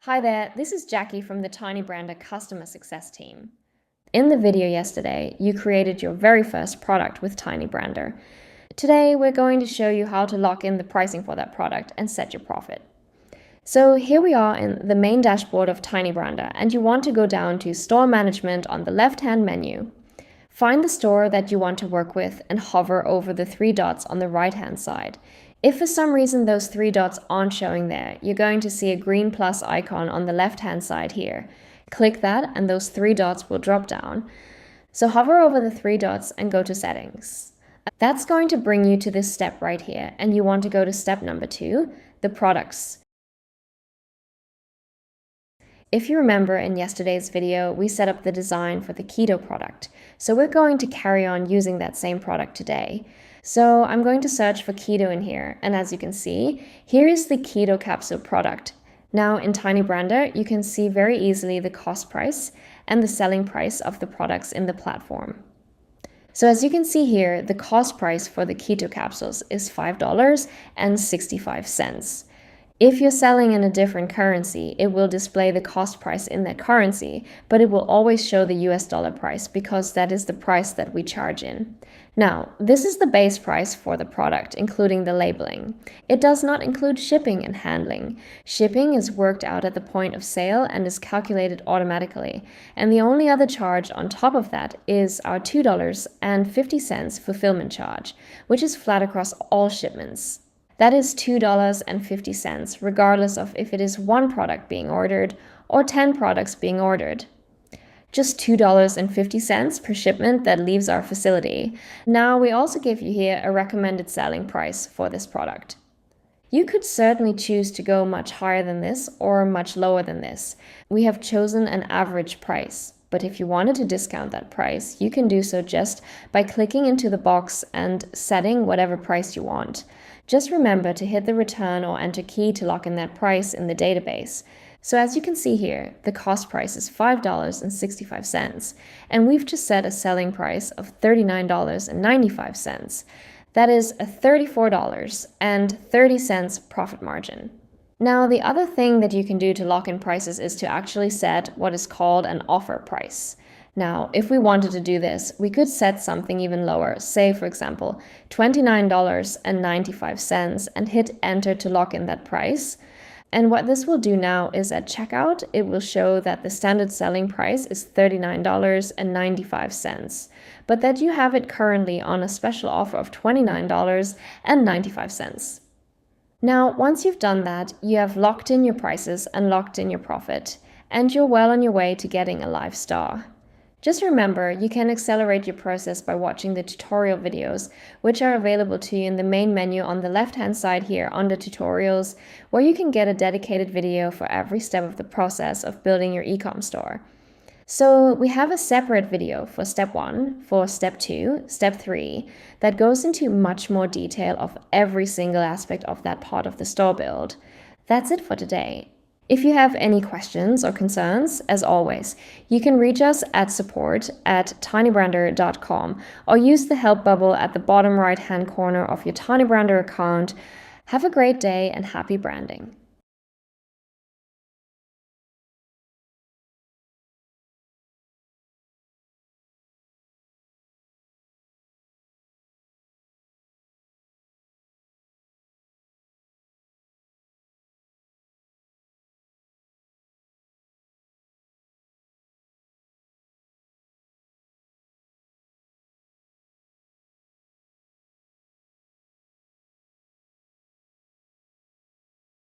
Hi there, this is Jackie from the TinyBrander Customer Success team. In the video yesterday, you created your very first product with TinyBrander. Today, we're going to show you how to lock in the pricing for that product and set your profit. So here we are in the main dashboard of TinyBrander, and you want to go down to Store Management on the left-hand menu. Find the store that you want to work with and hover over the three dots on the right-hand side. If for some reason those three dots aren't showing there, you're going to see a green plus icon on the left-hand side here. Click that and those three dots will drop down. So hover over the three dots and go to Settings. That's going to bring you to this step right here, and you want to go to step number 2, the products. If you remember in yesterday's video, we set up the design for the keto product. So we're going to carry on using that same product today. So I'm going to search for keto in here. And as you can see, here is the keto capsule product. Now in TinyBrander, you can see very easily the cost price and the selling price of the products in the platform. So as you can see here, the cost price for the keto capsules is $5.65. If you're selling in a different currency, it will display the cost price in that currency, but it will always show the US dollar price because that is the price that we charge in. Now, this is the base price for the product, including the labeling. It does not include shipping and handling. Shipping is worked out at the point of sale and is calculated automatically. And the only other charge on top of that is our $2.50 fulfillment charge, which is flat across all shipments. That is $2.50, regardless of if it is one product being ordered or 10 products being ordered. Just $2.50 per shipment that leaves our facility. Now, we also give you here a recommended selling price for this product. You could certainly choose to go much higher than this or much lower than this. We have chosen an average price. But if you wanted to discount that price, you can do so just by clicking into the box and setting whatever price you want. Just remember to hit the return or enter key to lock in that price in the database. So as you can see here, the cost price is $5.65, and we've just set a selling price of $39.95. That is a $34.30 profit margin. Now, the other thing that you can do to lock in prices is to actually set what is called an offer price. Now, if we wanted to do this, we could set something even lower, say, for example, $29.95, and hit enter to lock in that price. And what this will do now is at checkout, it will show that the standard selling price is $39.95, but that you have it currently on a special offer of $29.95. Now, once you've done that, you have locked in your prices and locked in your profit, and you're well on your way to getting a live store. Just remember, you can accelerate your process by watching the tutorial videos, which are available to you in the main menu on the left-hand side here under Tutorials, where you can get a dedicated video for every step of the process of building your e-com store. So we have a separate video for step 1, for step 2, step 3, that goes into much more detail of every single aspect of that part of the store build. That's it for today. If you have any questions or concerns, as always, you can reach us at support@tinybrander.com or use the help bubble at the bottom right-hand corner of your TinyBrander account. Have a great day and happy branding.